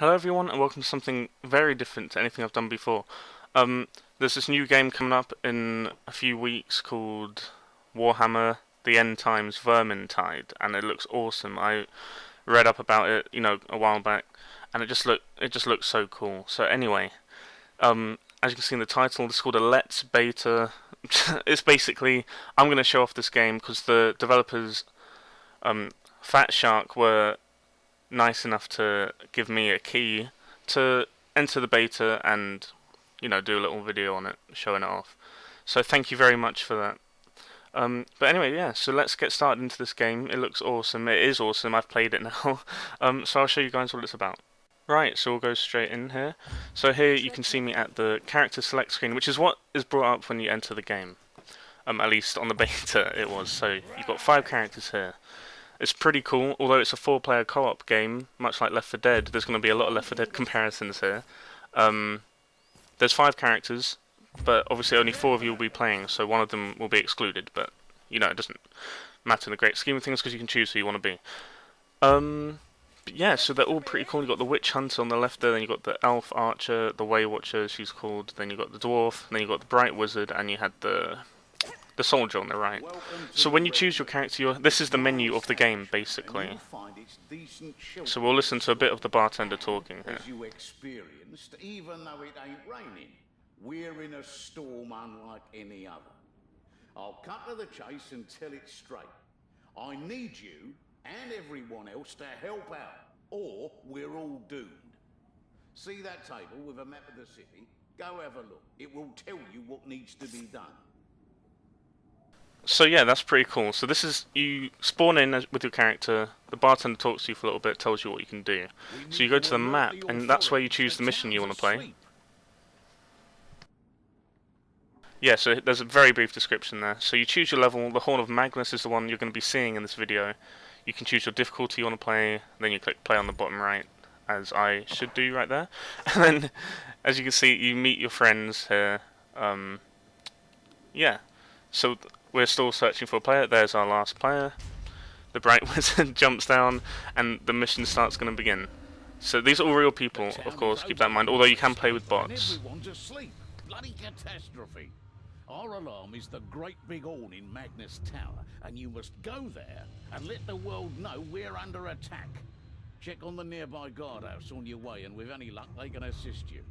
Hello everyone and welcome to something very different to anything I've done before. There's this new game coming up in a few weeks called Warhammer The End Times Vermintide, and it looks awesome. I read up about it, a while back, and it just looks so cool. So anyway, as you can see in the title, it's called a Let's Beta. It's basically, I'm going to show off this game because the developers, Fat Shark, were nice enough to give me a key to enter the beta and do a little video on it showing it off. So thank you very much for that. But anyway, yeah, so let's get started into this game. It looks awesome. It is awesome. I've played it now. So I'll show you guys what it's about. Right, so we'll go straight in here. So here you can see me at the character select screen, which is what is brought up when you enter the game. At least on the beta it was. So you've got 5 characters here. It's pretty cool, although it's a 4-player co-op game, much like Left 4 Dead. There's going to be a lot of Left 4 Dead comparisons here. There's 5 characters, but obviously only 4 of you will be playing, so one of them will be excluded, but, it doesn't matter in the great scheme of things because you can choose who you want to be. But yeah, so they're all pretty cool. You've got the Witch Hunter on the left there, then you've got the Elf Archer, the Way Watcher, she's called, then you've got the Dwarf, then you've got the Bright Wizard, and you had the soldier on the right. So when you choose your character, this is the menu of the game, basically. So we'll listen to a bit of the bartender talking here. As you experienced, even though it ain't raining, we're in a storm unlike any other. I'll cut to the chase and tell it straight. I need you and everyone else to help out, or we're all doomed. See that table with a map of the city? Go have a look. It will tell you what needs to be done. So yeah, that's pretty cool. So this is, you spawn in with your character, the bartender talks to you for a little bit, tells you what you can do. So you go to the map, and that's where you choose the mission you want to play. Yeah, so there's a very brief description there. So you choose your level, the Horn of Magnus is the one you're going to be seeing in this video. You can choose your difficulty you want to play, then you click play on the bottom right, as I should do right there. And then, as you can see, you meet your friends here. Yeah, so we're still searching for a player. There's our last player. The Bright Wizard jumps down, and the mission starts going to begin. So these are all real people, of course, keep that in mind, although you can play with bots. Everyone's asleep. Bloody catastrophe. Our alarm is the great big horn in Magnus Tower, and you must go there and let the world know we're under attack. Check on the nearby guardhouse on your way, and with any luck, they can assist you.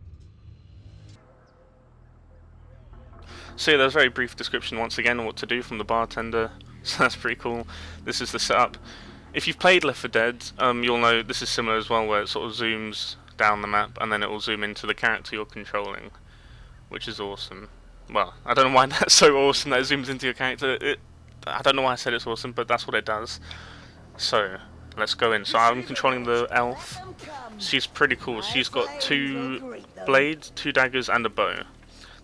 So yeah, there's a very brief description once again on what to do from the bartender, so that's pretty cool. This is the setup. If you've played Left 4 Dead, you'll know this is similar as well, where it sort of zooms down the map and then it will zoom into the character you're controlling, which is awesome. Well, I don't know why that's so awesome that it zooms into your character. I don't know why I said it's awesome, but that's what it does. So, let's go in. So I'm controlling the elf. She's pretty cool. She's got 2 blades, 2 daggers and a bow.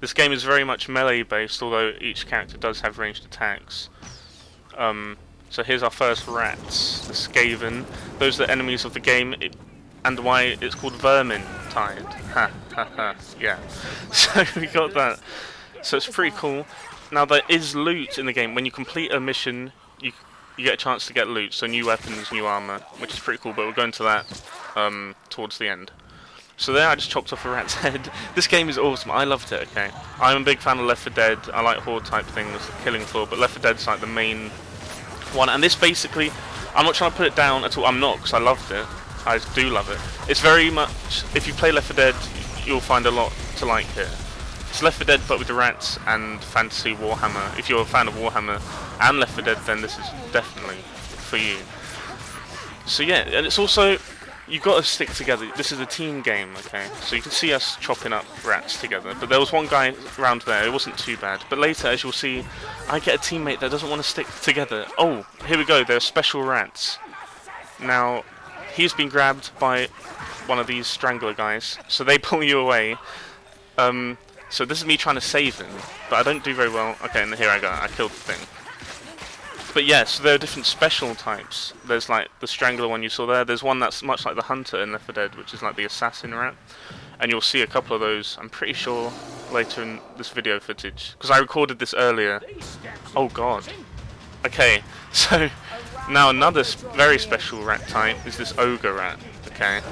This game is very much melee based, although each character does have ranged attacks. So here's our first rats, the Skaven. Those are the enemies of the game, and why it's called Vermintide. Ha ha ha, yeah. So we got that. So it's pretty cool. Now there is loot in the game. When you complete a mission, you get a chance to get loot, so new weapons, new armor, which is pretty cool, but we'll go into that towards the end. So there I just chopped off a rat's head. This game is awesome, I loved it, okay. I'm a big fan of Left 4 Dead, I like horde type things, killing floor, but Left 4 Dead's like the main one, and this basically, I'm not trying to put it down at all, I'm not, because I loved it. I do love it. It's very much, if you play Left 4 Dead, you'll find a lot to like here. It's Left 4 Dead but with the rats and fantasy Warhammer. If you're a fan of Warhammer and Left 4 Dead, then this is definitely for you. So yeah, and it's also, you've got to stick together. This is a team game, okay? So you can see us chopping up rats together. But there was one guy around there, it wasn't too bad. But later, as you'll see, I get a teammate that doesn't want to stick together. Oh, here we go, they're special rats. Now, he's been grabbed by one of these strangler guys. So they pull you away. So this is me trying to save him. But I don't do very well. Okay, and here I go, I killed the thing. But yeah, so there are different special types. There's like the strangler one you saw there. There's one that's much like the hunter in Left 4 Dead, which is like the assassin rat. And you'll see a couple of those, I'm pretty sure, later in this video footage. Because I recorded this earlier. Oh god. Okay, so now another very special rat type is this ogre rat. Okay.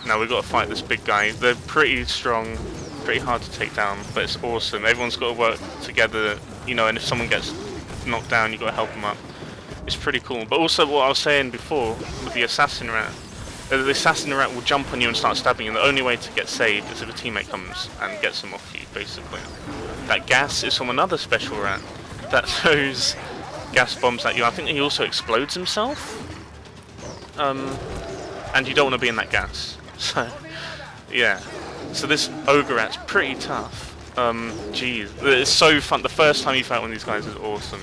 Now we've got to fight this big guy. They're pretty strong, pretty hard to take down, but it's awesome. Everyone's got to work together, you know, and if someone gets knocked down, you've got to help them up. It's pretty cool. But also what I was saying before with the assassin rat, the assassin rat will jump on you and start stabbing you, and the only way to get saved is if a teammate comes and gets them off you, basically. That gas is from another special rat that throws gas bombs at you. I think he also explodes himself. And you don't want to be in that gas. So, yeah. So this ogre rat's pretty tough. Geez. It's so fun. The first time you fight one of these guys is awesome.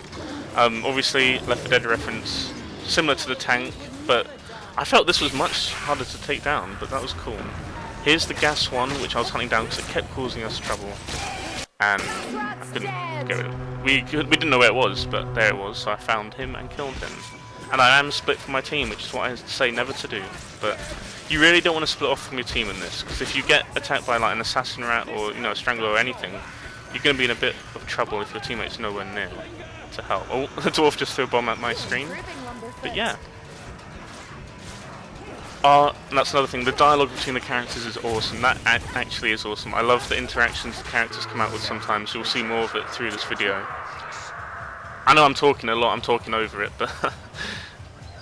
Obviously, Left 4 Dead reference, similar to the tank, but I felt this was much harder to take down, but that was cool. Here's the gas one, which I was hunting down because it kept causing us trouble. And I couldn't get rid of it. We didn't know where it was, but there it was, so I found him and killed him. And I am split from my team, which is what I say never to do. But you really don't want to split off from your team in this, because if you get attacked by like an assassin rat or, you know, a strangler or anything, you're going to be in a bit of trouble if your teammate's nowhere near to help. Oh, the dwarf just threw a bomb at my screen. But yeah. And that's another thing, the dialogue between the characters is awesome. That actually is awesome. I love the interactions the characters come out with sometimes. You'll see more of it through this video. I know I'm talking a lot, I'm talking over it, but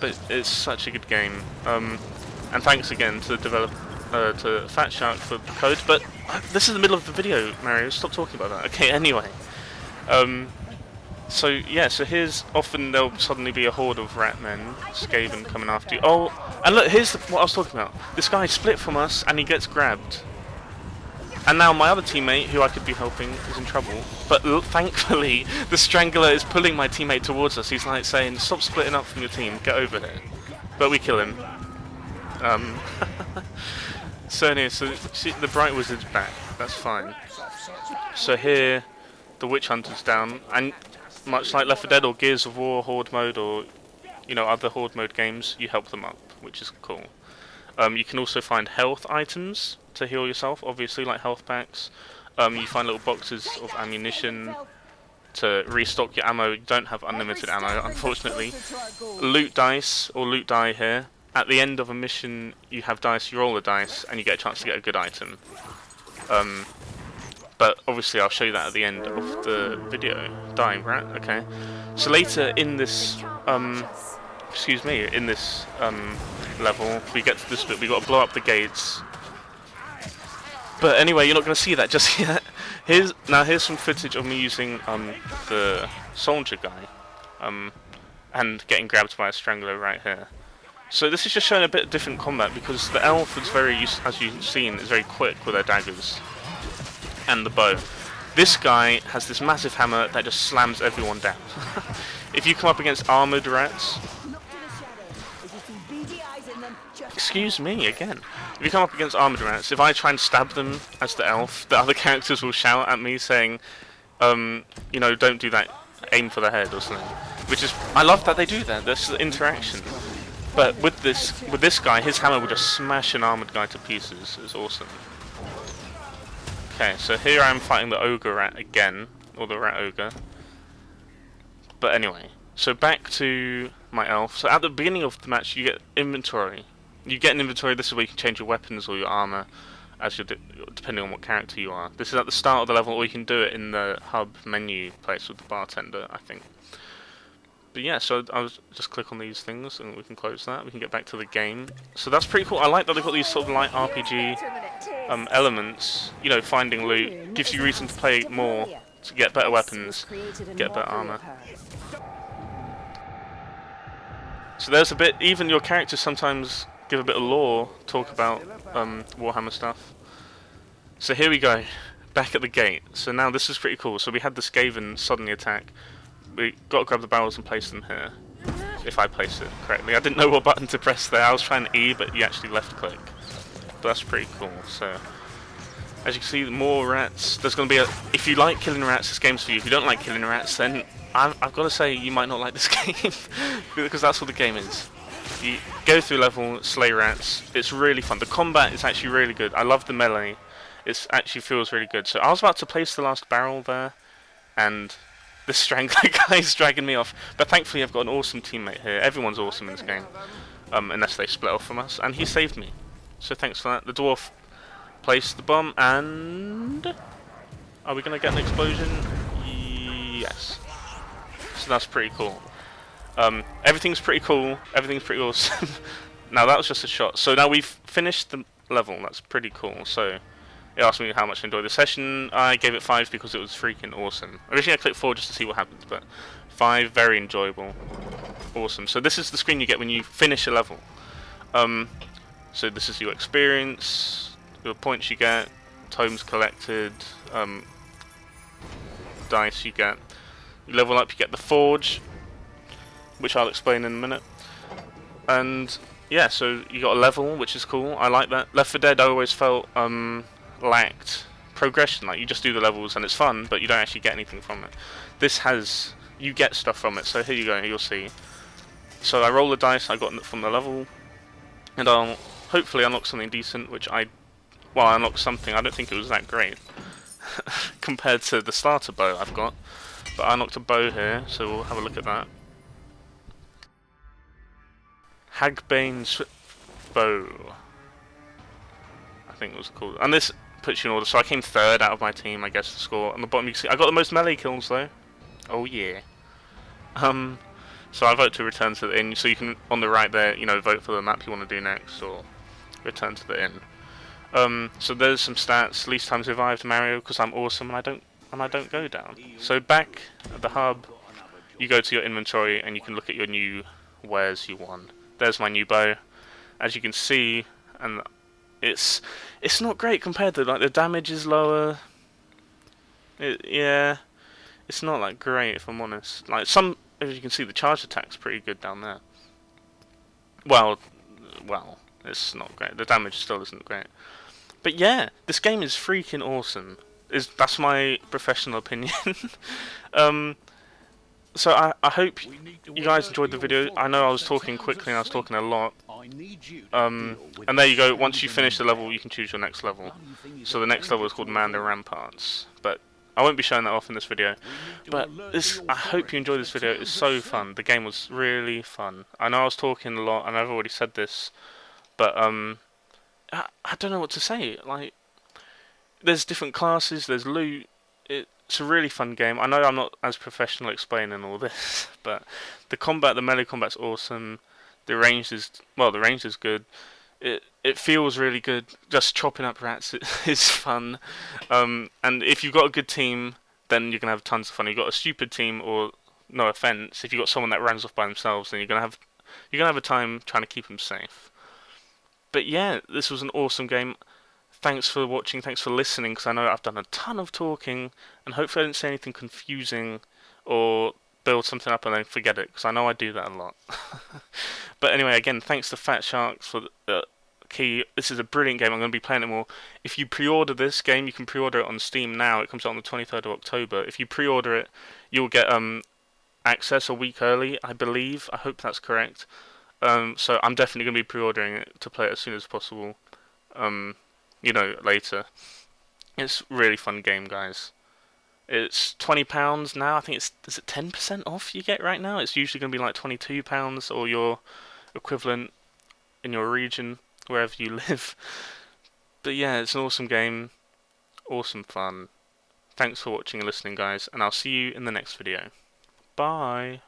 but it's such a good game. And thanks again to the developer, to Fatshark for the code. But this is the middle of the video, Mario. Stop talking about that. Okay, anyway. So yeah, so here's often there'll suddenly be a horde of ratmen, Skaven, coming after you. Oh, and look, here's what I was talking about. This guy split from us and he gets grabbed. And now my other teammate, who I could be helping, is in trouble. But thankfully, the Strangler is pulling my teammate towards us. He's like saying, stop splitting up from your team, get over here. But we kill him. So anyway, so see, the Bright Wizard's back. That's fine. So here, the Witch Hunter's down. And much like Left 4 Dead or Gears of War Horde mode or, you know, other Horde mode games, you help them up, which is cool. You can also find health items to heal yourself, obviously, like health packs. You find little boxes of ammunition to restock your ammo. You don't have unlimited ammo, unfortunately. Loot dice, or loot die here. At the end of a mission, you have dice, you roll the dice, and you get a chance to get a good item. But obviously I'll show you that at the end of the video. Dying rat, okay. So later in this, in this level, we get to this bit, we got to blow up the gates. But anyway, you're not going to see that just yet. Here's some footage of me using the soldier guy, and getting grabbed by a strangler right here. So this is just showing a bit of different combat because the elf is as you've seen, is very quick with their daggers and the bow. This guy has this massive hammer that just slams everyone down. If you come up against armored rats, excuse me again. If you come up against armored rats, if I try and stab them as the elf, the other characters will shout at me saying, you know, don't do that, aim for the head or something. Which is, I love that they do that. That's the interaction. But with this guy, his hammer will just smash an armored guy to pieces. It's awesome. Okay, so here I am fighting the ogre rat again, or the rat ogre. But anyway, so back to my elf. So at the beginning of the match, you get inventory. You get an inventory. This is where you can change your weapons or your armor, as depending on what character you are. This is at the start of the level, or you can do it in the hub menu place with the bartender, I think. But yeah, so I'll just click on these things and we can close that. We can get back to the game. So that's pretty cool. I like that they've got these sort of light RPG elements. You know, finding loot gives you reason to play more, to get better weapons, get better armor. So there's a bit, even your characters sometimes give a bit of lore, talk about Warhammer stuff. So here we go, back at the gate. So now this is pretty cool. So we had the Skaven suddenly attack. We got to grab the barrels and place them here, if I place it correctly. I didn't know what button to press there. I was trying E, but you actually left click. But that's pretty cool. So, as you can see, more rats. There's going to be if you like killing rats, this game's for you. If you don't like killing rats, then I've got to say you might not like this game, because that's what the game is. You go through level, slay rats. It's really fun. The combat is actually really good. I love the melee. It actually feels really good. So I was about to place the last barrel there, and this strangler guy's dragging me off. But thankfully I've got an awesome teammate here. Everyone's awesome in this game, unless they split off from us. And he saved me. So thanks for that. The dwarf placed the bomb, and are we gonna get an explosion? Yes. So that's pretty cool. Everything's pretty cool. Everything's pretty awesome. Now that was just a shot. So now we've finished the level. That's pretty cool. So it asked me how much I enjoyed the session. I gave it 5 because it was freaking awesome. Originally I clicked 4 just to see what happens, but 5, very enjoyable. Awesome. So this is the screen you get when you finish a level. So this is your experience, your points you get, tomes collected, dice you get. You level up, you get the forge, which I'll explain in a minute. And yeah, so you got a level, which is cool. I like that. Left 4 Dead I always felt lacked progression. Like you just do the levels and it's fun, but you don't actually get anything from it. This has, you get stuff from it. So here you go, you'll see. So I roll the dice I got from the level, and I'll hopefully unlock something decent, which I unlocked something. I don't think it was that great compared to the starter bow I've got, but I unlocked a bow here, so we'll have a look at that. Hagbane bow, I think it was called, and this puts you in order. So I came 3rd out of my team, I guess, the score. On the bottom you can see I got the most melee kills though. Oh yeah. So I vote to return to the inn. So you can, on the right there, you know, vote for the map you want to do next, or return to the inn. So there's some stats. Least time survived Mario, because I'm awesome and I don't go down. So back at the hub, you go to your inventory and you can look at your new wares you won. There's my new bow. As you can see, and it's not great compared to, like, the damage is lower. Yeah, it's not that great if I'm honest. Like as you can see, the charge attack's pretty good down there. Well, it's not great. The damage still isn't great. But yeah, this game is freaking awesome. That's my professional opinion. So I hope you guys enjoyed the video. I know I was talking quickly and I was talking a lot. And there you go. Once you finish the level, you can choose your next level. So the next level is called Manda Ramparts. But I won't be showing that off in this video. But I hope you enjoyed this video. It's so fun. The game was really fun. I know I was talking a lot and I've already said this, but I don't know what to say. Like, there's different classes, there's loot. It's a really fun game. I know I'm not as professional explaining all this, but the melee combat's awesome. The range is good. It feels really good. Just chopping up rats is fun. And if you've got a good team, then you're gonna have tons of fun. If you've got a stupid team, or no offense, if you've got someone that runs off by themselves, then you're gonna have a time trying to keep them safe. But yeah, this was an awesome game. Thanks for watching, thanks for listening, because I know I've done a ton of talking, and hopefully I didn't say anything confusing, or build something up and then forget it, because I know I do that a lot. But anyway, again, thanks to Fat Sharks for the key. This is a brilliant game, I'm going to be playing it more. If you pre-order this game, you can pre-order it on Steam now, it comes out on the 23rd of October. If you pre-order it, you'll get access a week early, I believe. I hope that's correct. So I'm definitely going to be pre-ordering it to play it as soon as possible. You know, later. It's a really fun game, guys. It's £20 now. I think is it 10% off you get right now? It's usually going to be like £22 or your equivalent in your region, wherever you live. But yeah, it's an awesome game. Awesome fun. Thanks for watching and listening, guys, and I'll see you in the next video. Bye.